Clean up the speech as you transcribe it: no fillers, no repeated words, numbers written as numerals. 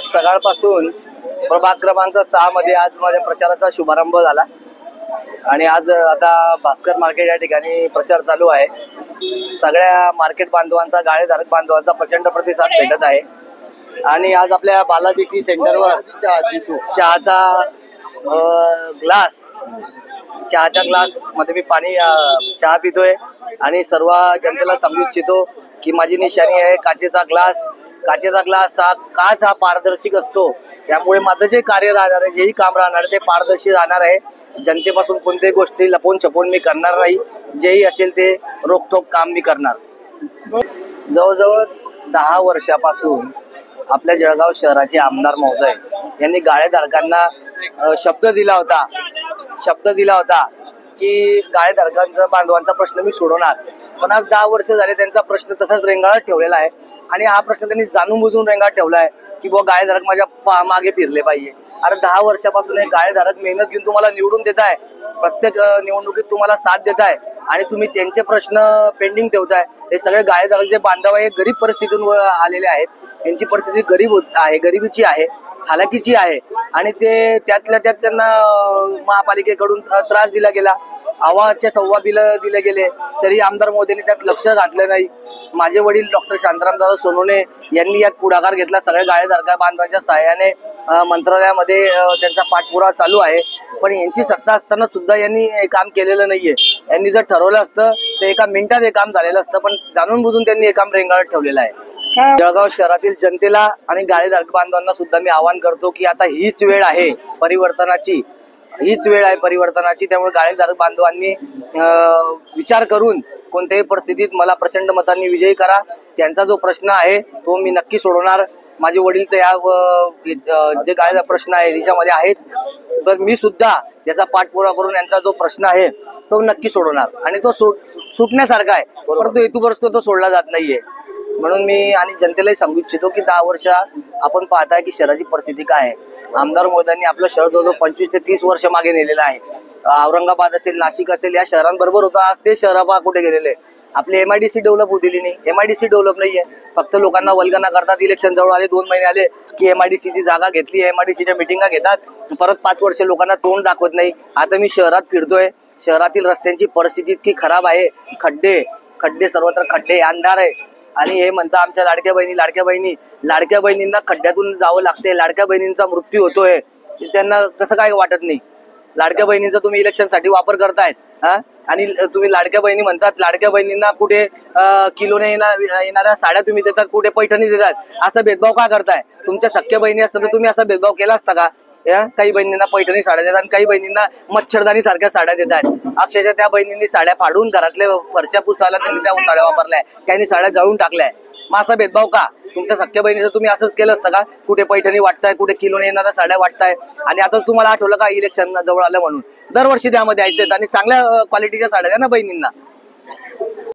सकाळपासून प्रभाग क्रमांक 6 मध्ये आज माझ्या प्रचाराचा शुभारंभ झाला आणि आज आता भास्कर मार्केट या ठिकाणी प्रचार चालू आहे। सगळ्या मार्केट बांधवांचा, गाळेधारक बांधवांचा प्रचंड प्रतिसाद भेटत आहे आणि आज आपल्या बालाजी टी सेंटरवर चहाचा ग्लास मध्ये मी पाणी चहा पितोय आणि सर्व जनतेला सांगू इच्छितो की माझी निशाणी आहे काचेचा ग्लास। काचेचा ग्लास हा काच हा पारदर्शक असतो, त्यामुळे माझं जे कार्य राहणार आहे, जेही काम राहणार आहे ते पारदर्शी राहणार आहे। जनतेपासून कोणत्याही गोष्टी लपवून छपवून मी करणार नाही, जेही असेल ते रोखोक काम मी करणार। जवळजवळ 10 वर्षापासून आपल्या जळगाव शहराचे आमदार महोदय यांनी गाळेधारकांना शब्द दिला होता की गाळेधारकांचा बांधवांचा प्रश्न मी सोडवणार, पण आज 10 वर्ष झाले त्यांचा प्रश्न तसाच रेंगाळत ठेवलेला आहे आणि हा प्रश्न त्यांनी जाणून बुजून रेंगाळत ठेवला आहे की बुवा गाळेधारक माझ्या मागे फिरले पाहिजे। अरे 10 वर्षापासून हे गाळेधारक मेहनत घेऊन तुम्हाला निवडून देत आहे, प्रत्येक निवडणुकीत तुम्हाला साथ देत आहे आणि तुम्ही त्यांचे प्रश्न पेंडिंग ठेवताय। हे सगळे गाळेधारक जे बांधव आहे गरीब परिस्थितीतून आलेले आहेत, यांची परिस्थिती गरिबीची आहे, हालाकीची आहे आणि ते त्यातल्या त्यात त्यांना महापालिकेकडून त्रास दिला गेला, आवाजचे सव्वा बिल दिले गेले, तरी आमदार मोदींनी त्यात लक्ष घातलं नाही। माझे वडील डॉक्टर शांतारामदादा सोनवणे यांनी यात पुढाकार घेतला, सगळ्या गाळेधारक बांधवांच्या सहाय्याने मंत्रालयामध्ये त्यांचा पाठपुरावा चालू आहे, पण यांची सत्ता असताना सुद्धा यांनी हे काम केलेलं नाहीये। यांनी जर ठरवलं असतं तर एका मिनिटात हे काम झालेलं असतं, पण जाणून बुजून त्यांनी हे काम रेंगाळत ठेवलेलं आहे। जळगाव शहरातील जनतेला आणि गाळेधारक बांधवांना सुद्धा मी आवाहन करतो की आता हीच वेळ आहे परिवर्तनाची, त्यामुळे गाळेधारक बांधवांनी विचार करून कोणत्याही परिस्थितीत मला प्रचंड मतांनी विजयी करा। त्यांचा जो प्रश्न आहे तो मी नक्की सोडवणार। माझे वडील तर या जे गाळेधारक प्रश्न आहे त्याच्यामध्ये आहेच, पण मी सुद्धा याचा पाठपुरावा करून यांचा जो प्रश्न आहे तो नक्की सोडवणार आणि तो सुटण्यासारखा आहे, परंतु हेतुपुरस्सर तो सोडला जात नाहीये। म्हणून मी आणि जनतेलाही सांगू इच्छितो की 10 वर्ष आपण पाहताय की शहराची परिस्थिती काय आहे। आमदार मोदयांनी आपलं शहर जवळजवळ 25 ते 30 वर्ष मागे नेलेलं आहे। औरंगाबाद असेल, नाशिक असेल, या शहरांबरोबर होता, आज ते शहर कुठे गेलेले। आपली MIDC डेव्हलप होऊ दिली नाही, MIDC डेव्हलप नाहीये, फक्त लोकांना वल्गना करतात। इलेक्शन जवळ आले, 2 महिने आले की MIDC ची जागा घेतली, MIDCच्या मिटिंगा घेतात, परत 5 वर्ष लोकांना तोंड दाखवत नाही। आता मी शहरात फिरतोय, शहरातील रस्त्यांची परिस्थिती इतकी खराब आहे, खड्डे सर्वत्र खड्डे, अंधार आहे आणि हे म्हणता आमच्या लाडक्या बहिणींना खड्ड्यातून जावं लागते, लाडक्या बहिणींचा मृत्यू होतोय, त्यांना तसं काय वाटत नाही। लाडक्या बहिणींचा तुम्ही इलेक्शनसाठी वापर करतायत आणि तुम्ही लाडक्या बहिणी म्हणतात, लाडक्या बहिणींना कुठे किलोने येणाऱ्या साड्या तुम्ही देतात, कुठे पैठणी देतात, असा भेदभाव का करताय? तुमच्या सख्या बहिणी असतात तर तुम्ही असा भेदभाव केला असता का? काही बहिणींना पैठणी साड्या देतात आणि काही बहिणींना मच्छरदानी सारख्या साड्या देतात। अक्षरशः त्या बहिणींनी साड्या फाडून घरातल्या फरच्या पुसायला त्यांनी त्या साड्या वापरल्या, काही साड्या जळून टाकल्या। मग असा भेदभाव का? तुमच्या सख्या बहिणीचं तुम्ही असंच केलं असतं का? कुठे पैठणी वाटताय, कुठे किलोने येणाऱ्या साड्या वाटताय आणि आताच तुम्हाला आठवलं का इलेक्शन जवळ आलं म्हणून? दरवर्षी त्यामध्ये यायचे आणि चांगल्या क्वालिटीच्या साड्या द्या ना बहिणींना।